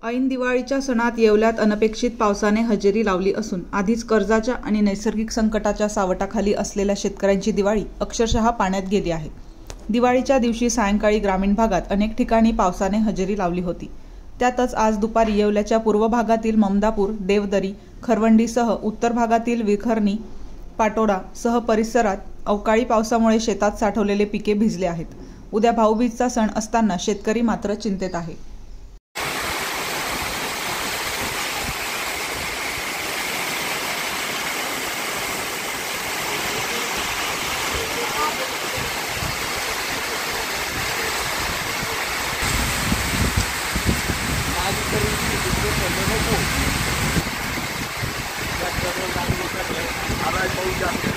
ऐन दिवाळीच्या सणात येवल्यात अनपेक्षित पावसाने हजेरी लावली असून आधीच कर्जाच्या आणि नैसर्गिक संकटाच्या सावटाखाली असलेल्या शेतकऱ्यांची दिवाळी अक्षरशः पाण्यात गेली आहे। दिवाळीच्या दिवशी सायंकाळी ग्रामीण भागात अनेक ठिकाणी पावसाने हजेरी लावली होती। त्यातच आज दुपारी येवल्याच्या पूर्व भागातील ममदापूर, देवदरी, खरवंडीसह उत्तर भागातील विखरणी, पाटोडा सह परिसरात अवकाळी पावसामुळे शेतात साठवलेले पिके भिजले आहेत। उद्या भाऊबीजचा सण असताना शेतकरी मात्र चिंतेत आहे। आला